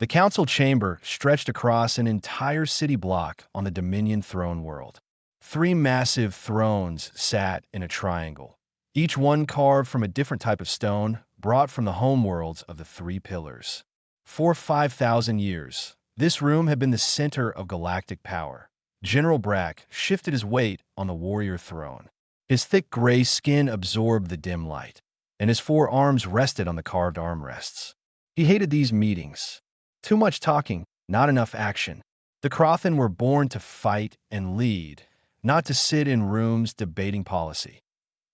The council chamber stretched across an entire city block on the Dominion throne world. 3 massive thrones sat in a triangle, each one carved from a different type of stone brought from the homeworlds of the 3 pillars. For 5,000 years, this room had been the center of galactic power. General Brack shifted his weight on the warrior throne. His thick gray skin absorbed the dim light, and his 4 arms rested on the carved armrests. He hated these meetings. Too much talking, not enough action. The Crothan were born to fight and lead, not to sit in rooms debating policy.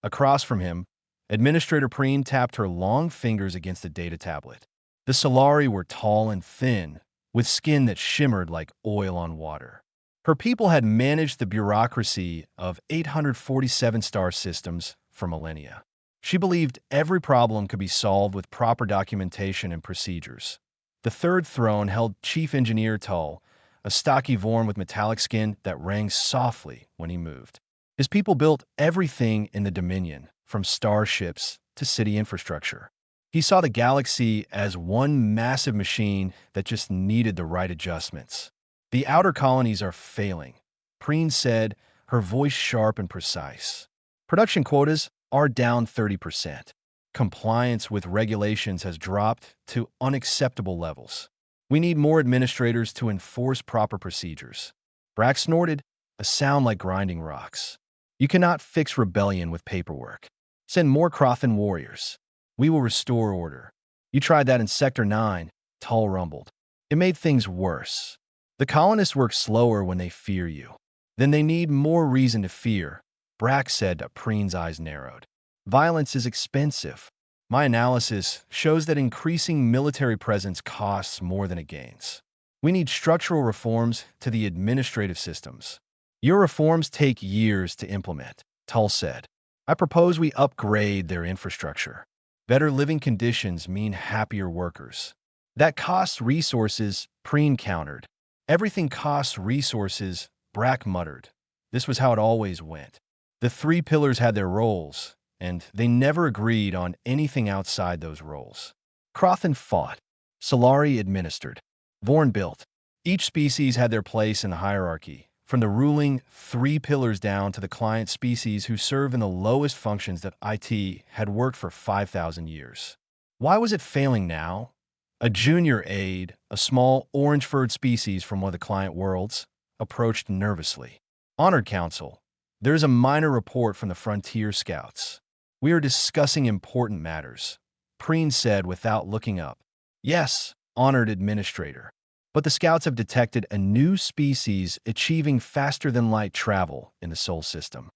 Across from him, Administrator Preen tapped her long fingers against a data tablet. The Solari were tall and thin, with skin that shimmered like oil on water. Her people had managed the bureaucracy of 847 star systems for millennia. She believed every problem could be solved with proper documentation and procedures. The 3rd throne held Chief Engineer Tull, a stocky Vorn with metallic skin that rang softly when he moved. His people built everything in the Dominion, from starships to city infrastructure. He saw the galaxy as one massive machine that just needed the right adjustments. The outer colonies are failing, Preen said, her voice sharp and precise. Production quotas are down 30%. Compliance with regulations has dropped to unacceptable levels. We need more administrators to enforce proper procedures. Brack snorted, a sound like grinding rocks. You cannot fix rebellion with paperwork. Send more Crothan warriors. We will restore order. You tried that in Sector 9, Tull rumbled. It made things worse. The colonists work slower when they fear you. Then they need more reason to fear, Brack said. Preen's eyes narrowed. Violence is expensive. My analysis shows that increasing military presence costs more than it gains. We need structural reforms to the administrative systems. Your reforms take years to implement, Tull said. I propose we upgrade their infrastructure. Better living conditions mean happier workers. That costs resources, Preen countered. Everything costs resources, Brack muttered. This was how it always went. The 3 pillars had their roles, and they never agreed on anything outside those roles. Crothan fought. Solari administered. Vorn built. Each species had their place in the hierarchy, from the ruling 3 pillars down to the client species who serve in the lowest functions that IT had worked for 5,000 years. Why was it failing now? A junior aide, a small orange-furred species from one of the client worlds, approached nervously. Honored Council, there is a minor report from the Frontier Scouts. We are discussing important matters, Preen said without looking up. Yes, Honored Administrator. But the Scouts have detected a new species achieving faster-than-light travel in the Sol system.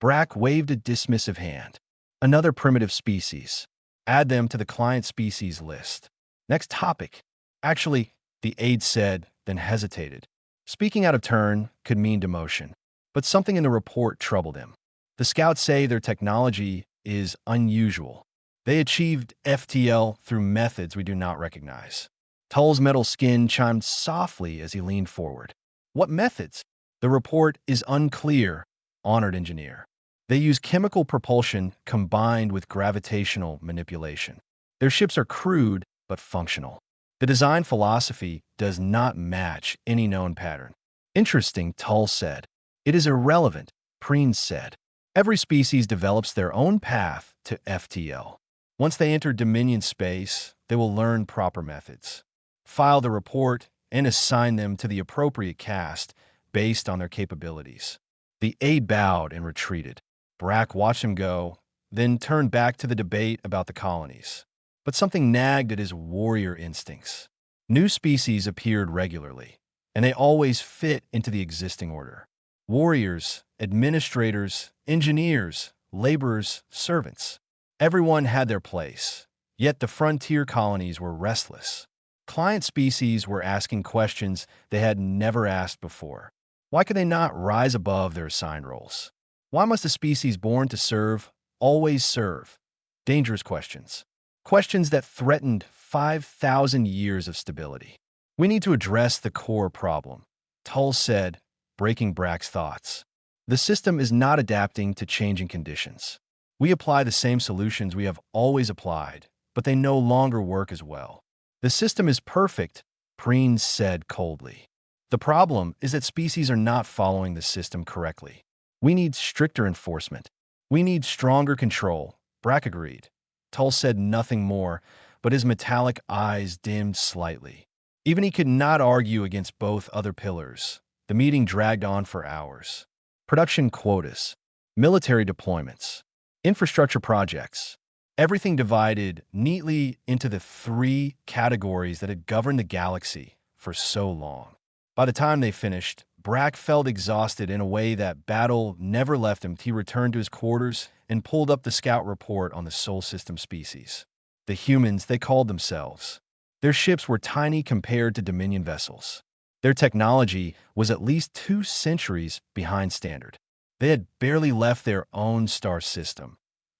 Brack waved a dismissive hand. Another primitive species. Add them to the client species list. Next topic. Actually, the aide said, then hesitated. Speaking out of turn could mean demotion, but something in the report troubled him. The Scouts say their technology is unusual. They achieved FTL through methods we do not recognize. Tull's metal skin chimed softly as he leaned forward. What methods? The report is unclear, Honored Engineer. They use chemical propulsion combined with gravitational manipulation. Their ships are crude but functional. The design philosophy does not match any known pattern. Interesting, Tull said. It is irrelevant, Preen said. Every species develops their own path to FTL. Once they enter Dominion space, they will learn proper methods, file the report, and assign them to the appropriate caste based on their capabilities. The aide bowed and retreated. Brack watched him go, then turned back to the debate about the colonies. But something nagged at his warrior instincts. New species appeared regularly, and they always fit into the existing order. Warriors, administrators, engineers, laborers, servants. Everyone had their place, yet the frontier colonies were restless. Client species were asking questions they had never asked before. Why could they not rise above their assigned roles? Why must a species born to serve always serve? Dangerous questions. Questions that threatened 5,000 years of stability. We need to address the core problem, Tull said, breaking Brack's thoughts. The system is not adapting to changing conditions. We apply the same solutions we have always applied, but they no longer work as well. The system is perfect, Preen said coldly. The problem is that species are not following the system correctly. We need stricter enforcement. We need stronger control. Brack agreed. Tull said nothing more, but his metallic eyes dimmed slightly. Even he could not argue against both other pillars. The meeting dragged on for hours. Production quotas, military deployments, infrastructure projects. Everything divided neatly into the three categories that had governed the galaxy for so long. By the time they finished, Brack felt exhausted in a way that battle never left him. He returned to his quarters and pulled up the scout report on the Sol System species. The humans, they called themselves. Their ships were tiny compared to Dominion vessels. Their technology was at least 2 centuries behind standard. They had barely left their own star system.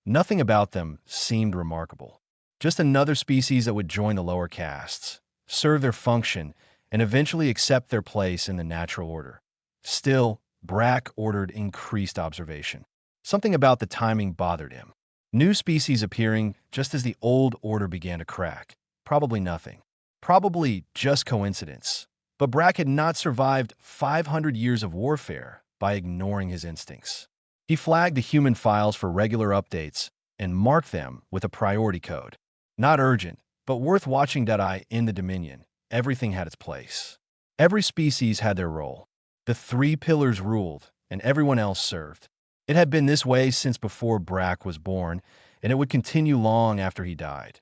Nothing about them seemed remarkable. Just another species that would join the lower castes, serve their function, and eventually accept their place in the natural order. Still, Brack ordered increased observation. Something about the timing bothered him. New species appearing just as the old order began to crack. Probably nothing. Probably just coincidence. But Brack had not survived 500 years of warfare by ignoring his instincts. He flagged the human files for regular updates and marked them with a priority code. Not urgent, but worth watching. In the Dominion, everything had its place. Every species had their role. The 3 pillars ruled, and everyone else served. It had been this way since before Brack was born, and it would continue long after he died.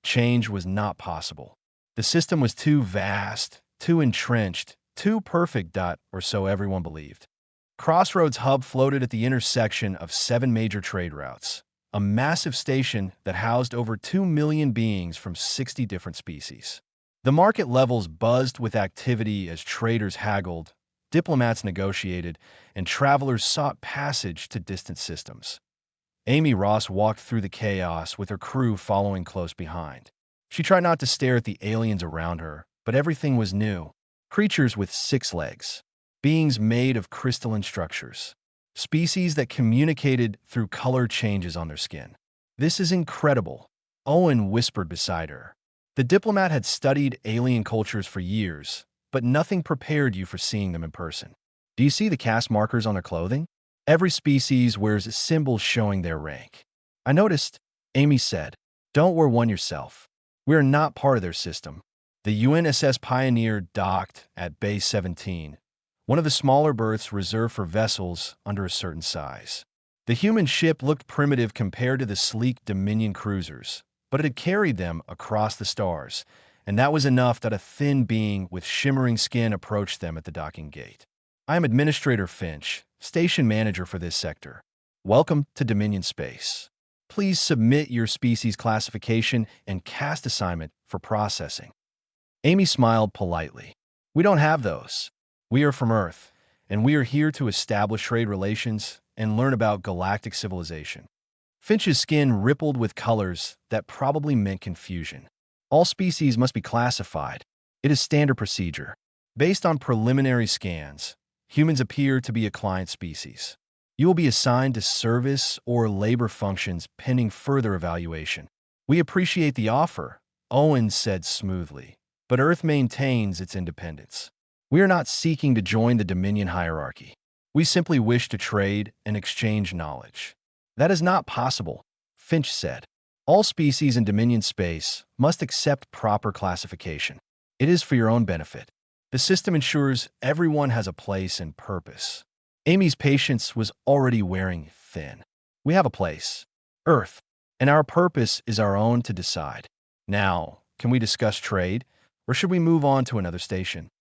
Change was not possible. The system was too vast, too entrenched, too perfect. Or so everyone believed. Crossroads Hub floated at the intersection of 7 major trade routes, a massive station that housed over 2 million beings from 60 different species. The market levels buzzed with activity as traders haggled, diplomats negotiated, and travelers sought passage to distant systems. Amy Ross walked through the chaos with her crew following close behind. She tried not to stare at the aliens around her, but everything was new. Creatures with 6 legs. Beings made of crystalline structures. Species that communicated through color changes on their skin. "This is incredible," Owen whispered beside her. The diplomat had studied alien cultures for years, but nothing prepared you for seeing them in person. "Do you see the caste markers on their clothing? Every species wears symbols showing their rank." "I noticed," Amy said. "Don't wear one yourself. We are not part of their system." The UNSS Pioneer docked at Bay 17, one of the smaller berths reserved for vessels under a certain size. The human ship looked primitive compared to the sleek Dominion cruisers, but it had carried them across the stars, and that was enough that a thin being with shimmering skin approached them at the docking gate. "I am Administrator Finch, Station Manager for this sector. Welcome to Dominion Space. Please submit your species classification and caste assignment for processing." Amy smiled politely. "We don't have those. We are from Earth, and we are here to establish trade relations and learn about galactic civilization." Finch's skin rippled with colors that probably meant confusion. "All species must be classified. It is standard procedure. Based on preliminary scans, humans appear to be a client species. You will be assigned to service or labor functions pending further evaluation." "We appreciate the offer," Owen said smoothly, "but Earth maintains its independence. We are not seeking to join the Dominion hierarchy. We simply wish to trade and exchange knowledge." "That is not possible," Finch said. "All species in Dominion space must accept proper classification. It is for your own benefit. The system ensures everyone has a place and purpose." Amy's patience was already wearing thin. "We have a place, Earth, and our purpose is our own to decide. Now, can we discuss trade, or should we move on to another station?"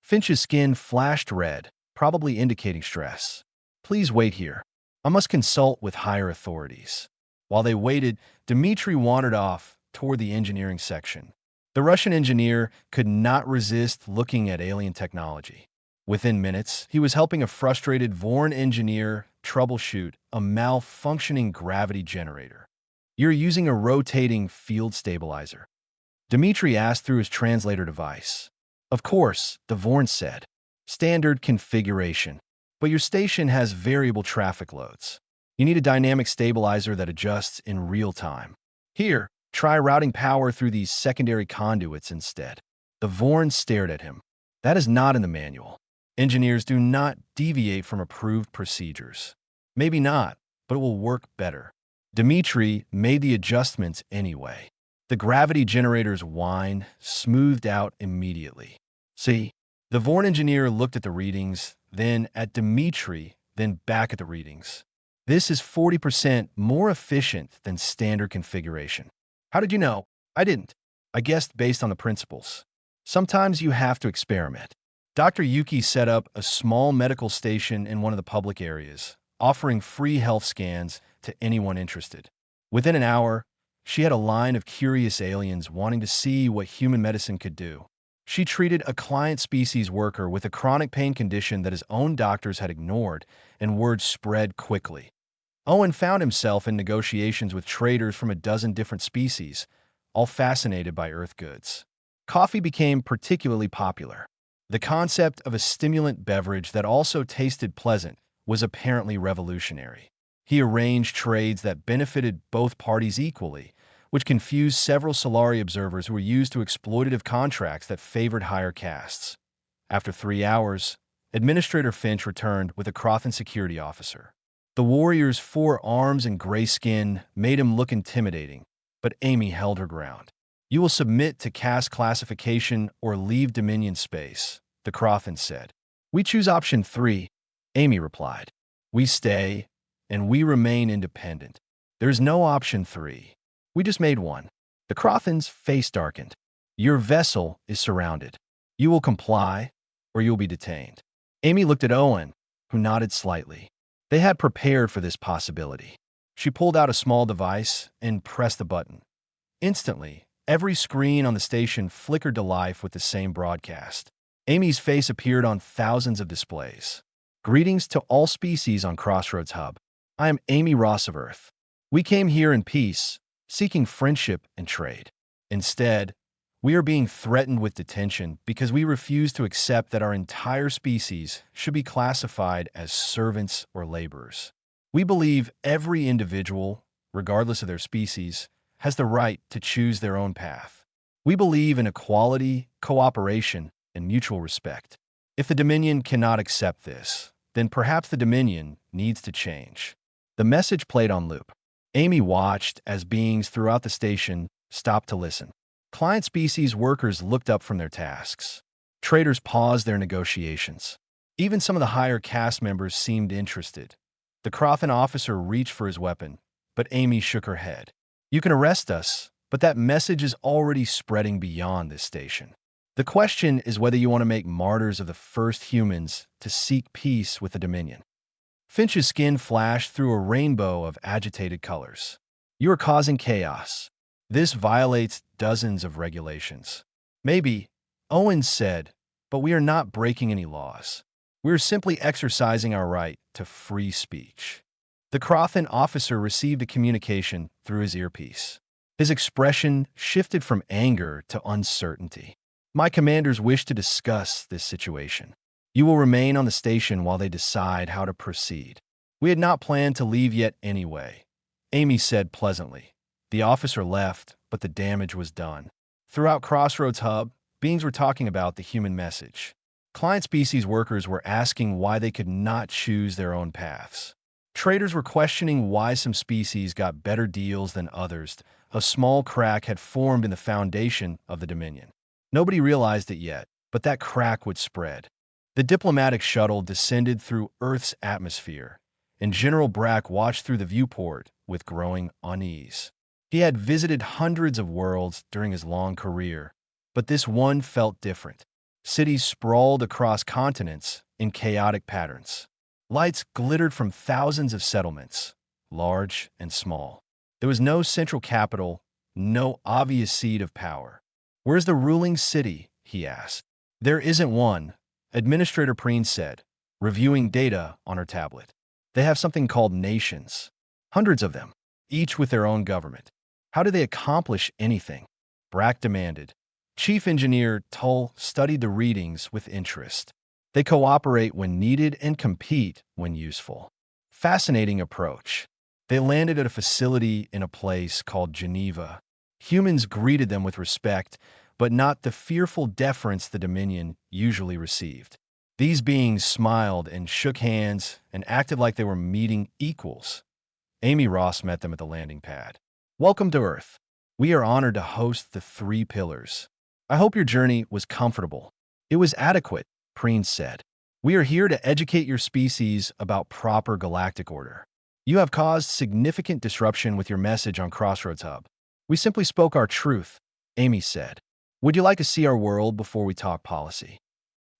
Finch's skin flashed red, probably indicating stress. "Please wait here. I must consult with higher authorities." While they waited, Dmitri wandered off toward the engineering section. The Russian engineer could not resist looking at alien technology. Within minutes, he was helping a frustrated Vorn engineer troubleshoot a malfunctioning gravity generator. "You're using a rotating field stabilizer?" Dmitri asked through his translator device. "Of course," the Vorn said. "Standard configuration. But your station has variable traffic loads. You need a dynamic stabilizer that adjusts in real time. Here, try routing power through these secondary conduits instead." The Vorn stared at him. That is not in the manual. Engineers do not deviate from approved procedures. Maybe not, but it will work better. Dmitri made the adjustments anyway. The gravity generator's whine smoothed out immediately. See, the Vorn engineer looked at the readings, then at Dmitri, then back at the readings. This is 40% more efficient than standard configuration. How did you know? I didn't. I guessed based on the principles. Sometimes you have to experiment. Dr. Yuki set up a small medical station in one of the public areas, offering free health scans to anyone interested. Within an hour, she had a line of curious aliens wanting to see what human medicine could do. She treated a client species worker with a chronic pain condition that his own doctors had ignored, and word spread quickly. Owen found himself in negotiations with traders from a dozen different species, all fascinated by Earth goods. Coffee became particularly popular. The concept of a stimulant beverage that also tasted pleasant was apparently revolutionary. He arranged trades that benefited both parties equally, which confused several Solari observers who were used to exploitative contracts that favored higher castes. After 3 hours, Administrator Finch returned with a Crothan security officer. The warrior's 4 arms and gray skin made him look intimidating, but Amy held her ground. You will submit to caste classification or leave Dominion space, the Crothan said. We choose option 3, Amy replied. We stay, and we remain independent. There's no option 3. We just made one. The Crothan's face darkened. Your vessel is surrounded. You will comply, or you'll be detained. Amy looked at Owen, who nodded slightly. They had prepared for this possibility. She pulled out a small device and pressed the button. Instantly, every screen on the station flickered to life with the same broadcast. Amy's face appeared on thousands of displays. Greetings to all species on Crossroads Hub. I am Amy Ross of Earth. We came here in peace, seeking friendship and trade. Instead, we are being threatened with detention because we refuse to accept that our entire species should be classified as servants or laborers. We believe every individual, regardless of their species, has the right to choose their own path. We believe in equality, cooperation, and mutual respect. If the Dominion cannot accept this, then perhaps the Dominion needs to change. The message played on loop. Amy watched as beings throughout the station stopped to listen. Client species workers looked up from their tasks. Traders paused their negotiations. Even some of the higher caste members seemed interested. The Crothan officer reached for his weapon, but Amy shook her head. You can arrest us, but that message is already spreading beyond this station. The question is whether you want to make martyrs of the first humans to seek peace with the Dominion. Finch's skin flashed through a rainbow of agitated colors. You are causing chaos. This violates dozens of regulations. Maybe, Owen said, but we are not breaking any laws. We are simply exercising our right to free speech. The Crothan officer received a communication through his earpiece. His expression shifted from anger to uncertainty. My commanders wish to discuss this situation. You will remain on the station while they decide how to proceed. We had not planned to leave yet anyway, Amy said pleasantly. The officer left, but the damage was done. Throughout Crossroads Hub, beings were talking about the human message. Client species workers were asking why they could not choose their own paths. Traders were questioning why some species got better deals than others. A small crack had formed in the foundation of the Dominion. Nobody realized it yet, but that crack would spread. The diplomatic shuttle descended through Earth's atmosphere, and General Brack watched through the viewport with growing unease. He had visited hundreds of worlds during his long career, but this one felt different. Cities sprawled across continents in chaotic patterns. Lights glittered from thousands of settlements, large and small. There was no central capital, no obvious seat of power. Where's the ruling city? He asked. There isn't one, Administrator Preen said, reviewing data on her tablet. They have something called nations. Hundreds of them, each with their own government. How do they accomplish anything? Brack demanded. Chief Engineer Tull studied the readings with interest. They cooperate when needed and compete when useful. Fascinating approach. They landed at a facility in a place called Geneva. Humans greeted them with respect, but not the fearful deference the Dominion usually received. These beings smiled and shook hands and acted like they were meeting equals. Amy Ross met them at the landing pad. "Welcome to Earth. We are honored to host the Three Pillars. I hope your journey was comfortable." "It was adequate," Preen said. "We are here to educate your species about proper galactic order. You have caused significant disruption with your message on Crossroads Hub." "We simply spoke our truth," Amy said. "Would you like to see our world before we talk policy?"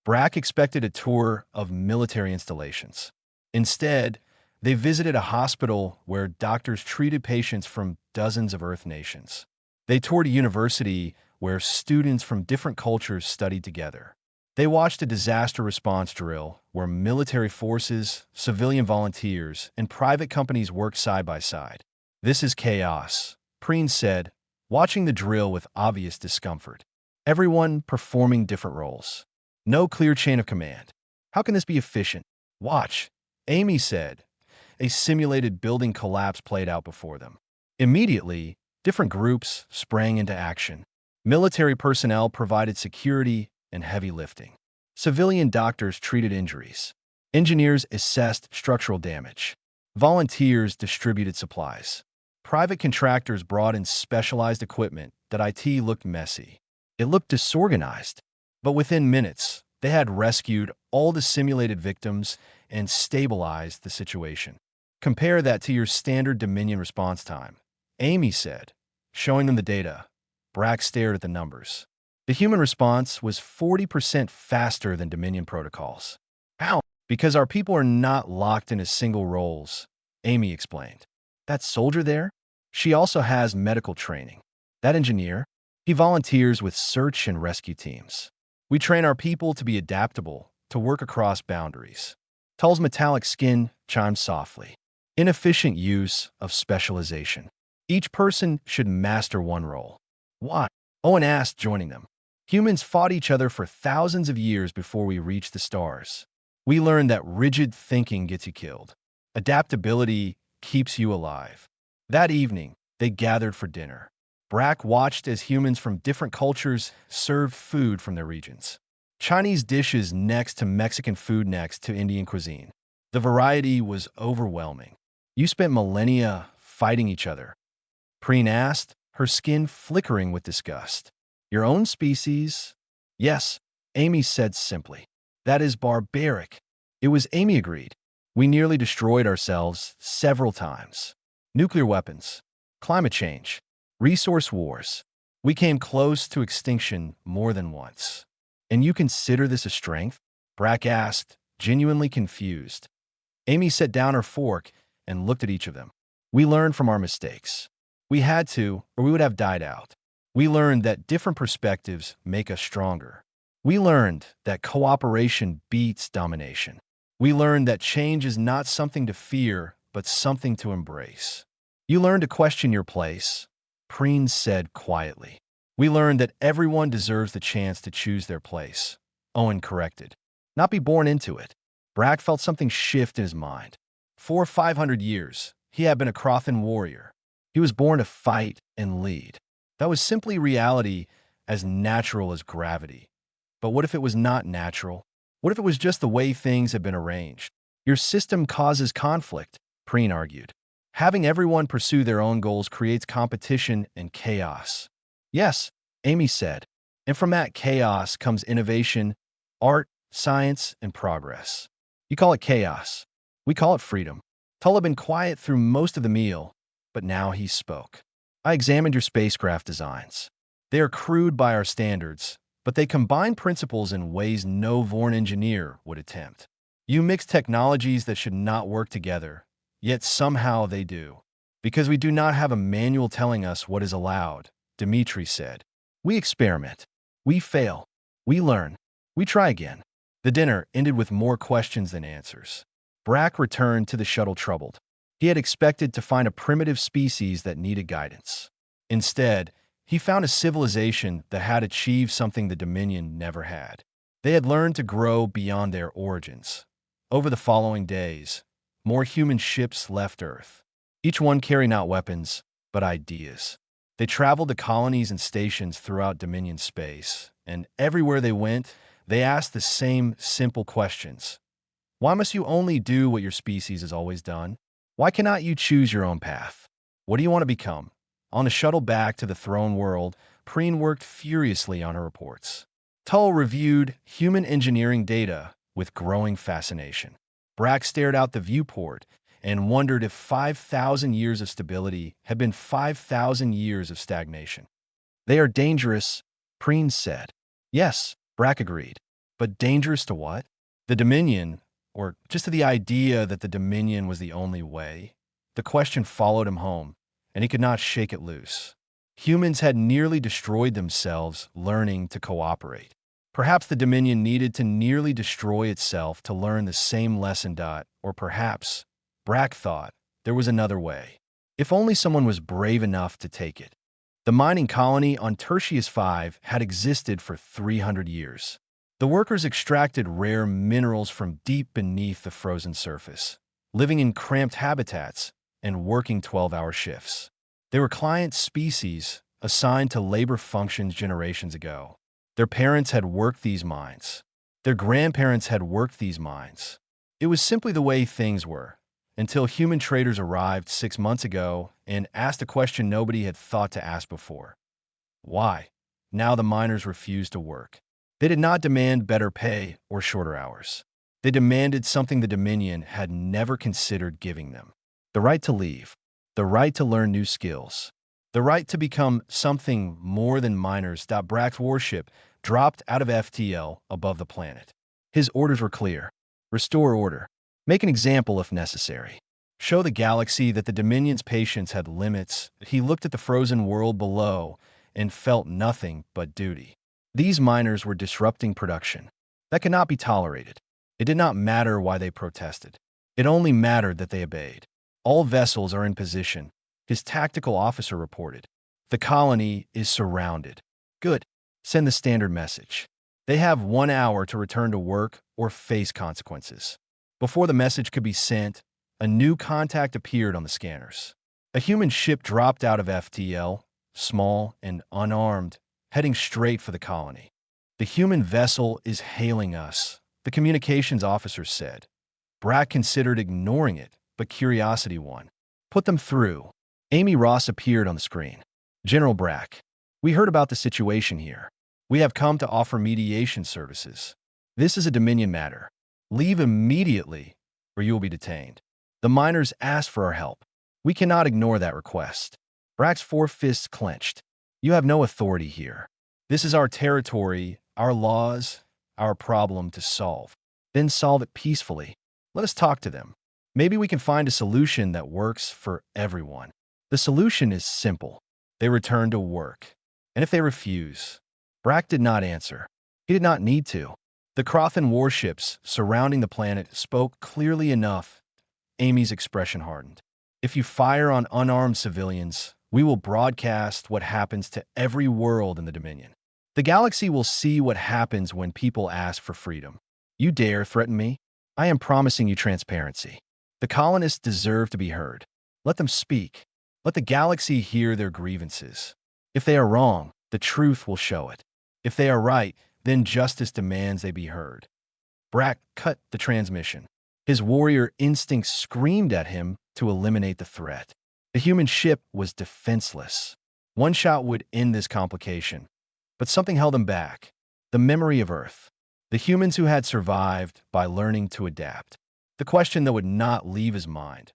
Brack expected a tour of military installations. Instead, they visited a hospital where doctors treated patients from dozens of Earth nations. They toured a university where students from different cultures studied together. They watched a disaster response drill where military forces, civilian volunteers, and private companies worked side by side. "This is chaos," Preen said, watching the drill with obvious discomfort. "Everyone performing different roles. No clear chain of command. How can this be efficient?" "Watch," Amy said. A simulated building collapse played out before them. Immediately, different groups sprang into action. Military personnel provided security and heavy lifting. Civilian doctors treated injuries. Engineers assessed structural damage. Volunteers distributed supplies. Private contractors brought in specialized equipment that IT looked messy. It looked disorganized, but within minutes, they had rescued all the simulated victims and stabilized the situation. "Compare that to your standard Dominion response time," Amy said, showing them the data. Brack stared at the numbers. The human response was 40% faster than Dominion protocols. "How?" "Because our people are not locked into single roles," Amy explained. "That soldier there? She also has medical training. That engineer? He volunteers with search and rescue teams. We train our people to be adaptable, to work across boundaries." Tull's metallic skin chimed softly. Inefficient use of specialization. Each person should master one role. "Why?" Owen asked, joining them. "Humans fought each other for thousands of years before we reached the stars. We learned that rigid thinking gets you killed. Adaptability keeps you alive." That evening, they gathered for dinner. Brack watched as humans from different cultures served food from their regions. Chinese dishes next to Mexican food next to Indian cuisine. The variety was overwhelming. "You spent millennia fighting each other?" Preen asked, her skin flickering with disgust. "Your own species?" "Yes," Amy said simply. "That is barbaric." It was Amy agreed. "We nearly destroyed ourselves several times. Nuclear weapons, climate change, resource wars. We came close to extinction more than once." "And you consider this a strength?" Brack asked, genuinely confused. Amy set down her fork and looked at each of them. "We learned from our mistakes. We had to, or we would have died out. We learned that different perspectives make us stronger. We learned that cooperation beats domination. We learned that change is not something to fear, but something to embrace. You learned to question your place," Preen said quietly. "We learned that everyone deserves the chance to choose their place," Owen corrected. "Not be born into it." Brack felt something shift in his mind. For 500 years, he had been a Crothan warrior. He was born to fight and lead. That was simply reality, as natural as gravity. But what if it was not natural? What if it was just the way things had been arranged? "Your system causes conflict," Preen argued. "Having everyone pursue their own goals creates competition and chaos." "Yes," Amy said. "And from that chaos comes innovation, art, science, and progress. You call it chaos. We call it freedom." Tull had been quiet through most of the meal, but now he spoke. "I examined your spacecraft designs. They are crude by our standards, but they combine principles in ways no Vorn engineer would attempt. You mix technologies that should not work together, yet somehow they do. Because we do not have a manual telling us what is allowed," Dmitri said. "We experiment. We fail. We learn. We try again." The dinner ended with more questions than answers. Brack returned to the shuttle troubled. He had expected to find a primitive species that needed guidance. Instead, he found a civilization that had achieved something the Dominion never had. They had learned to grow beyond their origins. Over the following days, more human ships left Earth. Each one carrying not weapons, but ideas. They traveled to colonies and stations throughout Dominion space, and everywhere they went, they asked the same simple questions. Why must you only do what your species has always done? Why cannot you choose your own path? What do you want to become? On a shuttle back to the throne world, Preen worked furiously on her reports. Tull reviewed human engineering data with growing fascination. Brack stared out the viewport and wondered if 5,000 years of stability had been 5,000 years of stagnation. They are dangerous, Preen said. Yes, Brack agreed. But dangerous to what? The Dominion, or just to the idea that the Dominion was the only way? The question followed him home, and he could not shake it loose. Humans had nearly destroyed themselves learning to cooperate. Perhaps the Dominion needed to nearly destroy itself to learn the same lesson. Or perhaps, Brack thought, there was another way. If only someone was brave enough to take it. The mining colony on Tertius 5 had existed for 300 years. The workers extracted rare minerals from deep beneath the frozen surface, living in cramped habitats and working 12-hour shifts. They were client species assigned to labor functions generations ago. Their parents had worked these mines. Their grandparents had worked these mines. It was simply the way things were, until human traders arrived 6 months ago and asked a question nobody had thought to ask before. Why? Now the miners refused to work. They did not demand better pay or shorter hours. They demanded something the Dominion had never considered giving them. The right to leave. The right to learn new skills. The right to become something more than miners. Brack's warship dropped out of FTL above the planet. His orders were clear. Restore order. Make an example if necessary. Show the galaxy that the Dominion's patience had limits. He looked at the frozen world below and felt nothing but duty. These miners were disrupting production. That could not be tolerated. It did not matter why they protested. It only mattered that they obeyed. All vessels are in position, his tactical officer reported. The colony is surrounded. Good. Send the standard message. They have 1 hour to return to work or face consequences. Before the message could be sent, a new contact appeared on the scanners. A human ship dropped out of FTL, small and unarmed, heading straight for the colony. The human vessel is hailing us, the communications officer said. Brack considered ignoring it, but curiosity won. Put them through. Amy Ross appeared on the screen. General Brack, we heard about the situation here. We have come to offer mediation services. This is a Dominion matter. Leave immediately, or you will be detained. The miners asked for our help. We cannot ignore that request. Brack's 4 fists clenched. You have no authority here. This is our territory, our laws, our problem to solve. Then solve it peacefully. Let us talk to them. Maybe we can find a solution that works for everyone. The solution is simple. They return to work. And if they refuse? Brack did not answer. He did not need to. The Crothan warships surrounding the planet spoke clearly enough. Amy's expression hardened. If you fire on unarmed civilians, we will broadcast what happens to every world in the Dominion. The galaxy will see what happens when people ask for freedom. You dare threaten me? I am promising you transparency. The colonists deserve to be heard. Let them speak. Let the galaxy hear their grievances. If they are wrong, the truth will show it. If they are right, then justice demands they be heard. Brack cut the transmission. His warrior instinct screamed at him to eliminate the threat. The human ship was defenseless. One shot would end this complication. But something held him back. The memory of Earth. The humans who had survived by learning to adapt. The question that would not leave his mind.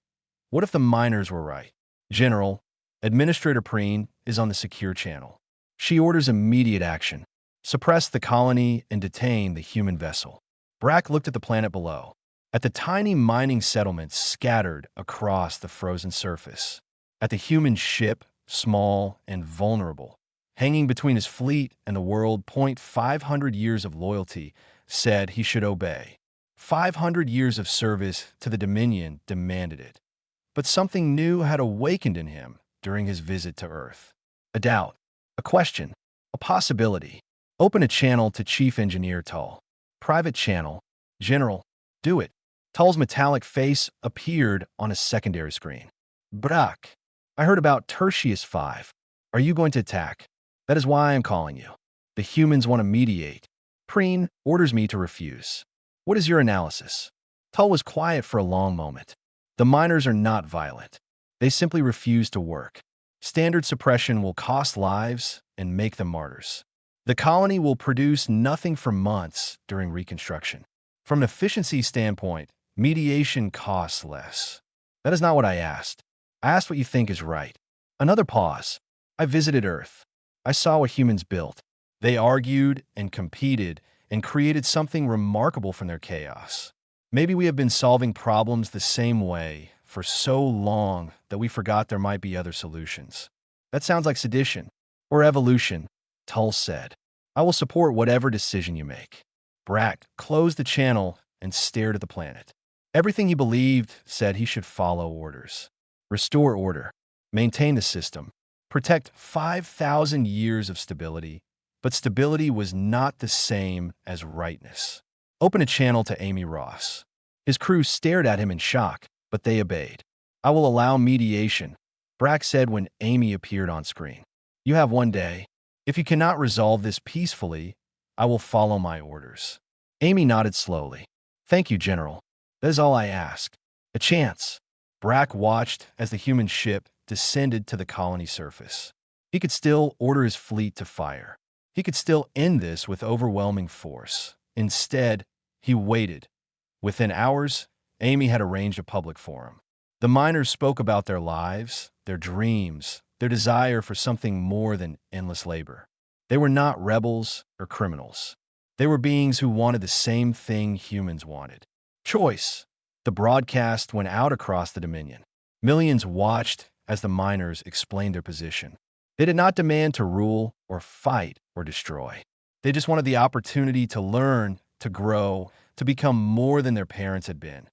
What if the miners were right? General, Administrator Preen is on the secure channel. She orders immediate action. Suppress the colony and detain the human vessel. Brack looked at the planet below. At the tiny mining settlements scattered across the frozen surface. At the human ship, small and vulnerable. Hanging between his fleet and the world. 500 years of loyalty said he should obey. 500 years of service to the Dominion demanded it. But something new had awakened in him during his visit to Earth. A doubt, a question, a possibility. Open a channel to Chief Engineer Tull. Private channel. General, do it. Tull's metallic face appeared on a secondary screen. Brack, I heard about Tertius 5. Are you going to attack? That is why I am calling you. The humans want to mediate. Preen orders me to refuse. What is your analysis? Tull was quiet for a long moment. The miners are not violent. They simply refuse to work. Standard suppression will cost lives and make them martyrs. The colony will produce nothing for months during reconstruction. From an efficiency standpoint, mediation costs less. That is not what I asked. I asked what you think is right. Another pause. I visited Earth. I saw what humans built. They argued and competed and created something remarkable from their chaos. Maybe we have been solving problems the same way for so long that we forgot there might be other solutions. That sounds like sedition or evolution, Tull said. I will support whatever decision you make. Brack closed the channel and stared at the planet. Everything he believed said he should follow orders. Restore order. Maintain the system. Protect 5,000 years of stability. But stability was not the same as rightness. Open a channel to Amy Ross. His crew stared at him in shock, but they obeyed. I will allow mediation, Brack said when Amy appeared on screen. You have one day. If you cannot resolve this peacefully, I will follow my orders. Amy nodded slowly. Thank you, General. That is all I ask. A chance. Brack watched as the human ship descended to the colony surface. He could still order his fleet to fire. He could still end this with overwhelming force. Instead, he waited. Within hours, Amy had arranged a public forum. The miners spoke about their lives, their dreams, their desire for something more than endless labor. They were not rebels or criminals. They were beings who wanted the same thing humans wanted. Choice. The broadcast went out across the Dominion. Millions watched as the miners explained their position. They did not demand to rule or fight or destroy. They just wanted the opportunity to learn, to grow, to become more than their parents had been.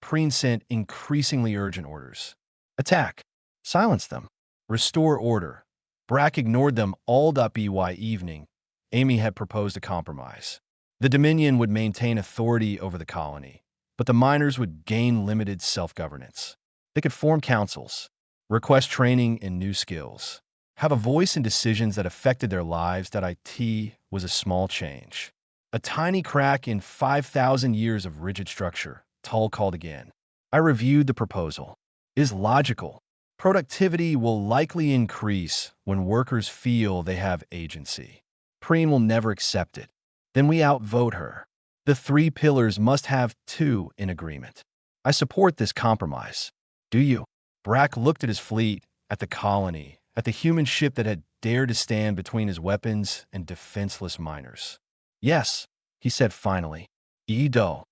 Preen sent increasingly urgent orders. Attack. Silence them. Restore order. Brack ignored them all. By evening, Amy had proposed a compromise. The Dominion would maintain authority over the colony, but the miners would gain limited self-governance. They could form councils, request training in new skills, have a voice in decisions that affected their lives. It was a small change. A tiny crack in 5,000 years of rigid structure, Tull called again. I reviewed the proposal. It is logical. Productivity will likely increase when workers feel they have agency. Preen will never accept it. Then we outvote her. The three pillars must have two in agreement. I support this compromise. Do you? Brack looked at his fleet, at the colony, at the human ship that had dared to stand between his weapons and defenseless miners. Yes, he said finally. Edo.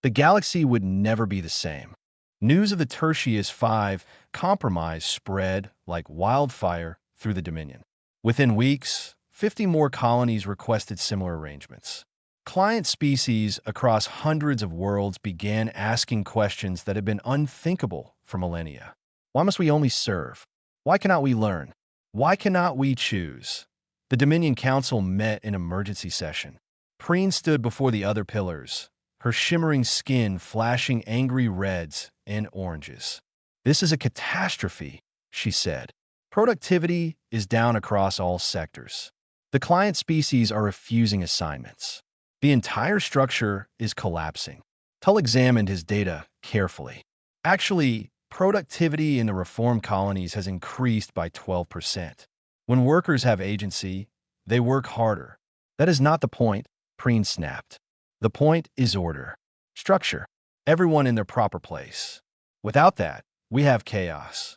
The galaxy would never be the same. News of the Tertius 5 compromise spread like wildfire through the Dominion. Within weeks, 50 more colonies requested similar arrangements. Client species across hundreds of worlds began asking questions that had been unthinkable for millennia. Why must we only serve? Why cannot we learn? Why cannot we choose? The Dominion Council met in emergency session. Preen stood before the other pillars, her shimmering skin flashing angry reds and oranges. This is a catastrophe, she said. Productivity is down across all sectors. The client species are refusing assignments. The entire structure is collapsing. Tull examined his data carefully. Actually, productivity in the reform colonies has increased by 12%. When workers have agency, they work harder. That is not the point, Preen snapped. The point is order. Structure. Everyone in their proper place. Without that, we have chaos.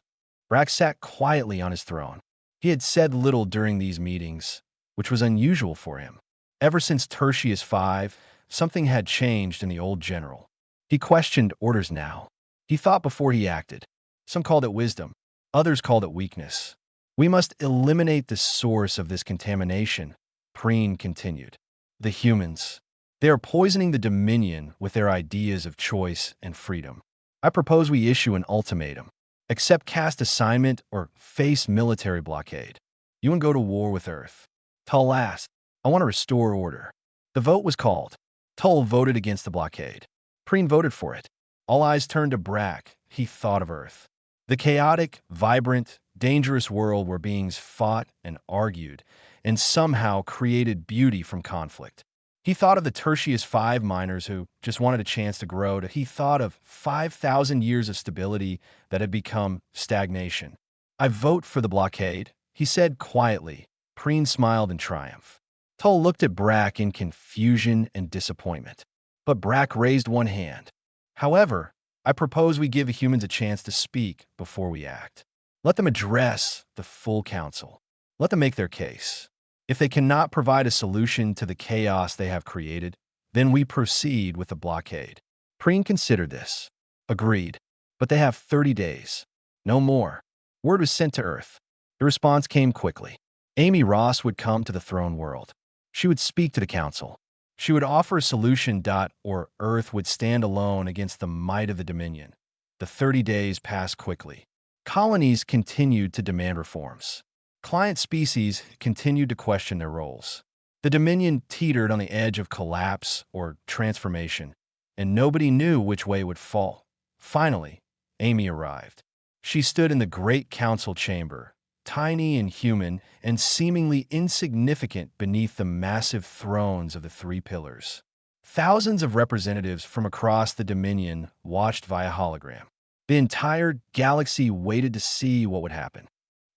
Brack sat quietly on his throne. He had said little during these meetings, which was unusual for him. Ever since Tertius 5, something had changed in the old general. He questioned orders now. He thought before he acted. Some called it wisdom. Others called it weakness. We must eliminate the source of this contamination, Preen continued. The humans. They are poisoning the Dominion with their ideas of choice and freedom. I propose we issue an ultimatum. Accept caste assignment or face military blockade. You and go to war with Earth. Tull asked, I want to restore order. The vote was called. Tull voted against the blockade. Preen voted for it. All eyes turned to Brack. He thought of Earth. The chaotic, vibrant, dangerous world where beings fought and argued and somehow created beauty from conflict. He thought of the Tertius 5 miners who just wanted a chance to grow. He thought of 5,000 years of stability that had become stagnation. I vote for the blockade, he said quietly. Preen smiled in triumph. Tull looked at Brack in confusion and disappointment. But Brack raised one hand. However, I propose we give humans a chance to speak before we act. Let them address the full council. Let them make their case. If they cannot provide a solution to the chaos they have created, then we proceed with the blockade. Preen considered this. Agreed. But they have 30 days. No more. Word was sent to Earth. The response came quickly. Amy Ross would come to the throne world. She would speak to the council. She would offer a solution. Or Earth would stand alone against the might of the Dominion. The 30 days passed quickly. Colonies continued to demand reforms. Client species continued to question their roles. The Dominion teetered on the edge of collapse or transformation, and nobody knew which way it would fall. Finally, Amy arrived. She stood in the great council chamber, tiny and human and seemingly insignificant beneath the massive thrones of the three pillars. Thousands of representatives from across the Dominion watched via hologram. The entire galaxy waited to see what would happen.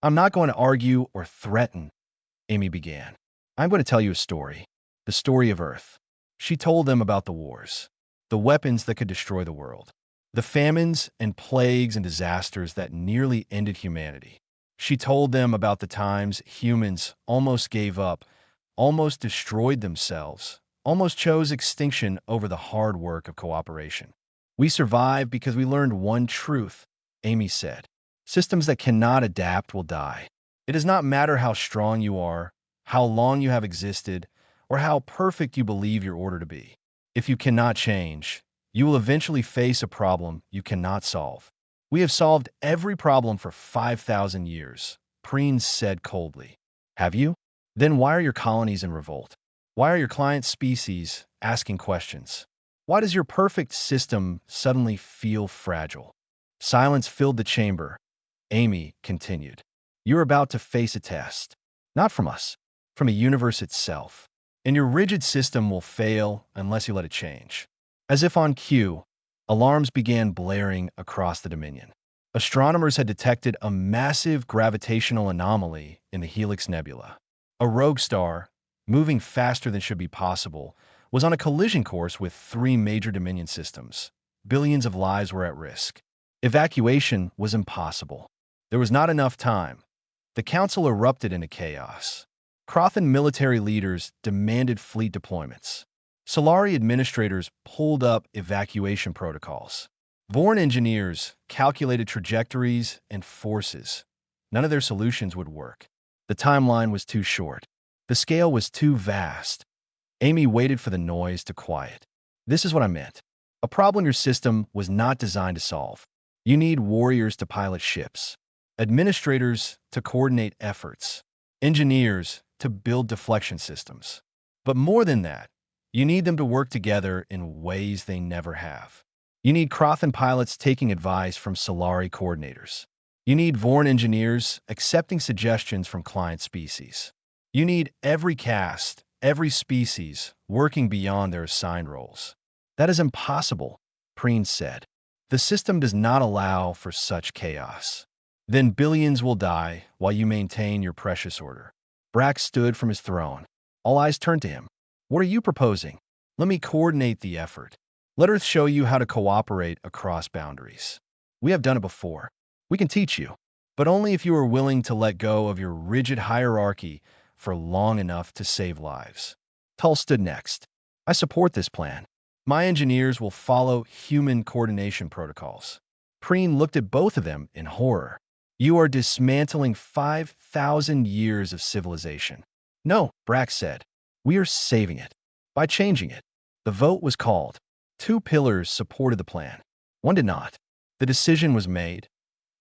I'm not going to argue or threaten, Amy began. I'm going to tell you a story. The story of Earth. She told them about the wars, the weapons that could destroy the world, the famines and plagues and disasters that nearly ended humanity. She told them about the times humans almost gave up, almost destroyed themselves, almost chose extinction over the hard work of cooperation. We survived because we learned one truth, Amy said. Systems that cannot adapt will die. It does not matter how strong you are, how long you have existed, or how perfect you believe your order to be. If you cannot change, you will eventually face a problem you cannot solve. We have solved every problem for 5,000 years, Preen said coldly. Have you? Then why are your colonies in revolt? Why are your client species asking questions? Why does your perfect system suddenly feel fragile? Silence filled the chamber. Amy continued. You're about to face a test. Not from us, from the universe itself. And your rigid system will fail unless you let it change. As if on cue, alarms began blaring across the Dominion. Astronomers had detected a massive gravitational anomaly in the Helix Nebula. A rogue star, moving faster than should be possible, was on a collision course with three major Dominion systems. Billions of lives were at risk. Evacuation was impossible. There was not enough time. The council erupted into chaos. Crothan military leaders demanded fleet deployments. Solari administrators pulled up evacuation protocols. Vorn engineers calculated trajectories and forces. None of their solutions would work. The timeline was too short. The scale was too vast. Amy waited for the noise to quiet. This is what I meant. A problem your system was not designed to solve. You need warriors to pilot ships, administrators to coordinate efforts, engineers to build deflection systems. But more than that, you need them to work together in ways they never have. You need Crothan pilots taking advice from Solari coordinators. You need Vorn engineers accepting suggestions from client species. You need every caste, every species, working beyond their assigned roles. That is impossible, Preen said. The system does not allow for such chaos. Then billions will die while you maintain your precious order. Brack stood from his throne. All eyes turned to him. What are you proposing? Let me coordinate the effort. Let Earth show you how to cooperate across boundaries. We have done it before. We can teach you, but only if you are willing to let go of your rigid hierarchy for long enough to save lives. Tull stood next. I support this plan. My engineers will follow human coordination protocols. Preen looked at both of them in horror. You are dismantling 5,000 years of civilization. No, Brack said. We are saving it. By changing it. The vote was called. 2 pillars supported the plan. One did not. The decision was made.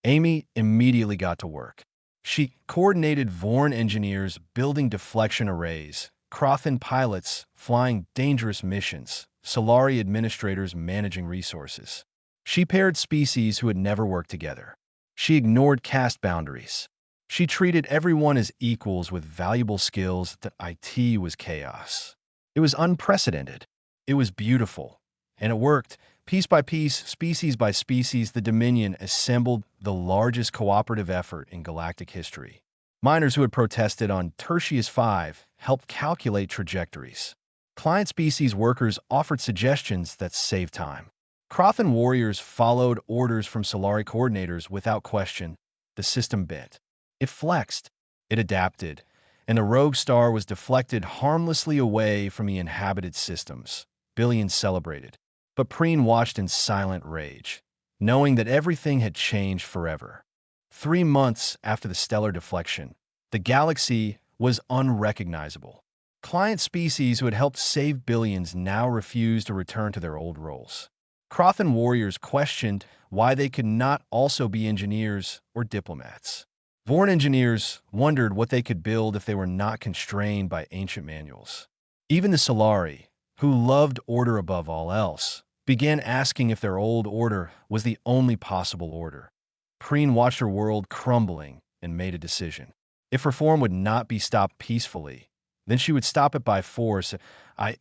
Amy immediately got to work. She coordinated Vorn engineers building deflection arrays, Crothan pilots flying dangerous missions, Solari administrators managing resources. She paired species who had never worked together. She ignored caste boundaries. She treated everyone as equals with valuable skills that IT was chaos. It was unprecedented. It was beautiful. And it worked. Piece by piece, species by species, the Dominion assembled the largest cooperative effort in galactic history. Miners who had protested on Tertius 5 helped calculate trajectories. Client species workers offered suggestions that saved time. Crothan warriors followed orders from Solari coordinators without question. The system bent. It flexed. It adapted. And the rogue star was deflected harmlessly away from the inhabited systems. Billions celebrated. But Preen watched in silent rage, knowing that everything had changed forever. 3 months after the stellar deflection, the galaxy was unrecognizable. Client species who had helped save billions now refused to return to their old roles. Crothan warriors questioned why they could not also be engineers or diplomats. Vorn engineers wondered what they could build if they were not constrained by ancient manuals. Even the Solari, who loved order above all else, began asking if their old order was the only possible order. Preen watched her world crumbling and made a decision. If reform would not be stopped peacefully, then she would stop it by force.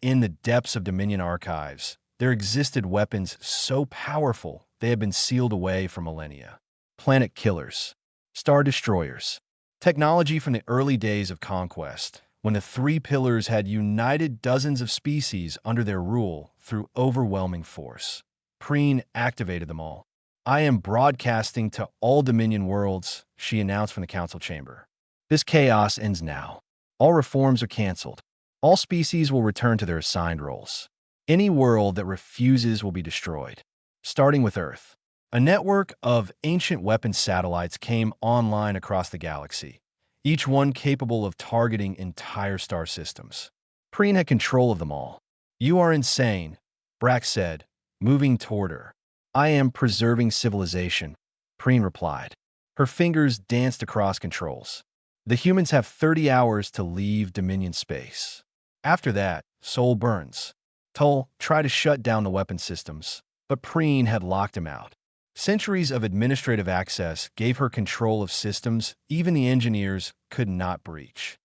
In the depths of Dominion archives, there existed weapons so powerful they had been sealed away for millennia. Planet killers, star destroyers, technology from the early days of conquest, when the three pillars had united dozens of species under their rule through overwhelming force. Preen activated them all. "I am broadcasting to all Dominion worlds," she announced from the council chamber. "This chaos ends now. All reforms are canceled. All species will return to their assigned roles. Any world that refuses will be destroyed, starting with Earth." A network of ancient weapons satellites came online across the galaxy, each one capable of targeting entire star systems. Preen had control of them all. "You are insane," Brack said, moving toward her. "I am preserving civilization," Preen replied. Her fingers danced across controls. "The humans have 30 hours to leave Dominion space. After that, soul burns." Tull tried to shut down the weapon systems, but Preen had locked him out. Centuries of administrative access gave her control of systems even the engineers could not breach.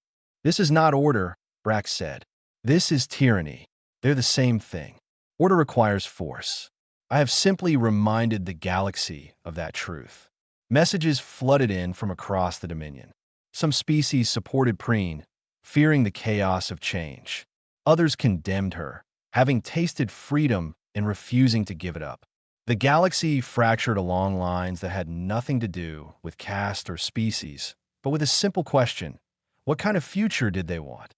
"This is not order," Brack said. "This is tyranny. They're the same thing. Order requires force. I have simply reminded the galaxy of that truth." Messages flooded in from across the Dominion. Some species supported Preen, fearing the chaos of change. Others condemned her, having tasted freedom and refusing to give it up. The galaxy fractured along lines that had nothing to do with caste or species, but with a simple question: what kind of future did they want?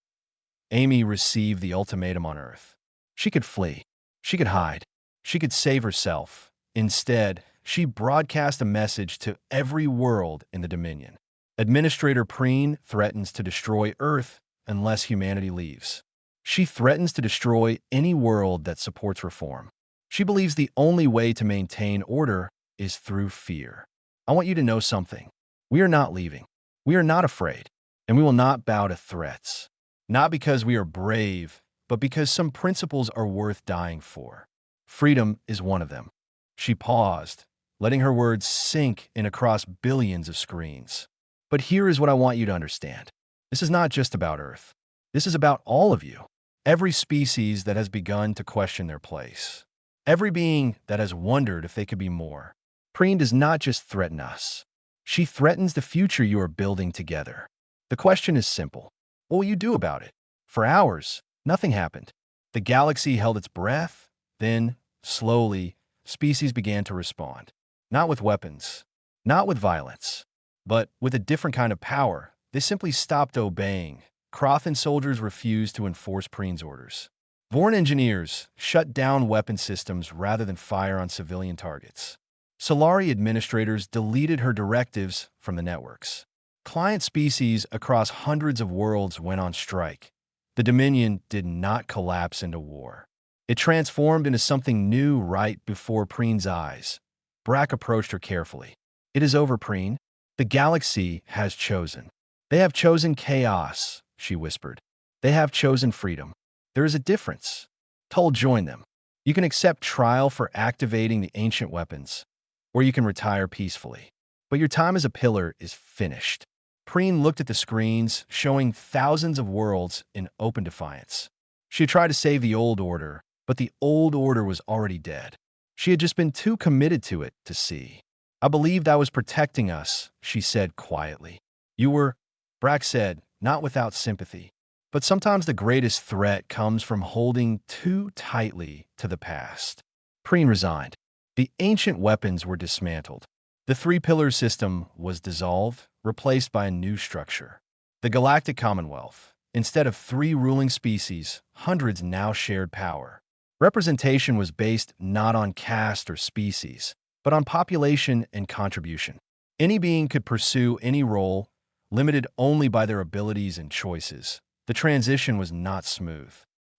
Amy received the ultimatum on Earth. She could flee. She could hide. She could save herself. Instead, she broadcast a message to every world in the Dominion. Administrator Preen threatens to destroy Earth unless humanity leaves. She threatens to destroy any world that supports reform. She believes the only way to maintain order is through fear. I want you to know something. We are not leaving. We are not afraid, and we will not bow to threats. Not because we are brave, but because some principles are worth dying for. Freedom is one of them. She paused, letting her words sink in across billions of screens. But here is what I want you to understand. This is not just about Earth. This is about all of you. Every species that has begun to question their place. Every being that has wondered if they could be more. Preen does not just threaten us. She threatens the future you are building together. The question is simple. What will you do about it? For hours, nothing happened. The galaxy held its breath. Then, slowly, species began to respond. Not with weapons, not with violence, but with a different kind of power. They simply stopped obeying. Crothan soldiers refused to enforce Preen's orders. Vorn engineers shut down weapon systems rather than fire on civilian targets. Solari administrators deleted her directives from the networks. Client species across hundreds of worlds went on strike. The Dominion did not collapse into war. It transformed into something new right before Preen's eyes. Brack approached her carefully. "It is over, Preen. The galaxy has chosen. They have chosen chaos," she whispered. "They have chosen freedom. There is a difference." Tull joined them. "You can accept trial for activating the ancient weapons, or you can retire peacefully." but your time as a pillar is finished. Preen looked at the screens, showing thousands of worlds in open defiance. She had tried to save the old order, but the old order was already dead. She had just been too committed to it to see. I believed I was protecting us, she said quietly. You were, Brack said, not without sympathy. But sometimes the greatest threat comes from holding too tightly to the past. Preen resigned. The ancient weapons were dismantled. The three-pillar system was dissolved, replaced by a new structure. The Galactic Commonwealth. Instead of three ruling species, hundreds now shared power. Representation was based not on caste or species, but on population and contribution. Any being could pursue any role, limited only by their abilities and choices. The transition was not smooth.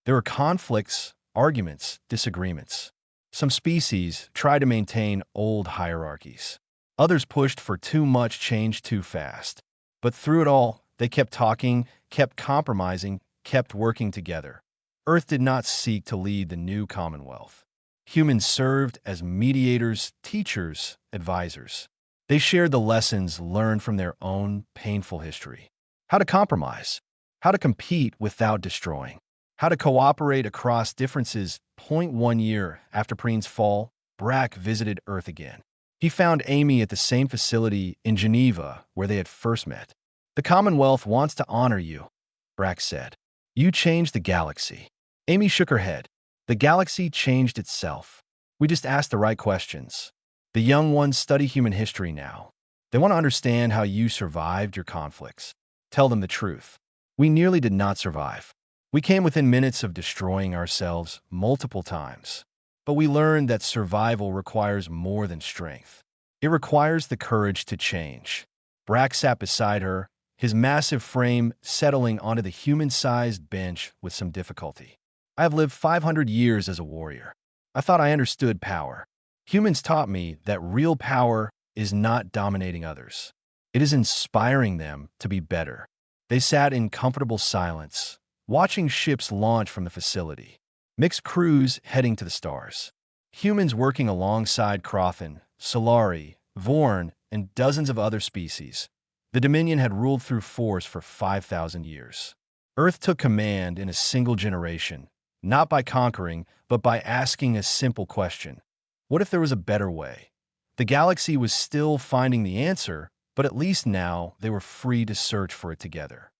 There were conflicts, arguments, disagreements. Some species tried to maintain old hierarchies. Others pushed for too much change too fast. But through it all, they kept talking, kept compromising, kept working together. Earth did not seek to lead the new Commonwealth. Humans served as mediators, teachers, advisors. They shared the lessons learned from their own painful history. How to compromise. How to compete without destroying. How to cooperate across differences. 1 year after Preen's fall, Brack visited Earth again. He found Amy at the same facility in Geneva where they had first met. The Commonwealth wants to honor you, Brack said. You changed the galaxy. Amy shook her head. The galaxy changed itself. We just asked the right questions. The young ones study human history now. They want to understand how you survived your conflicts. Tell them the truth. We nearly did not survive. We came within minutes of destroying ourselves multiple times. But we learned that survival requires more than strength. It requires the courage to change. Brack sat beside her, his massive frame settling onto the human-sized bench with some difficulty. I have lived 500 years as a warrior. I thought I understood power. Humans taught me that real power is not dominating others. It is inspiring them to be better. They sat in comfortable silence, watching ships launch from the facility. Mixed crews heading to the stars. Humans working alongside Crothan, Solari, Vorn, and dozens of other species. The Dominion had ruled through force for 5,000 years. Earth took command in a single generation, not by conquering, but by asking a simple question. What if there was a better way? The galaxy was still finding the answer, but at least now they were free to search for it together.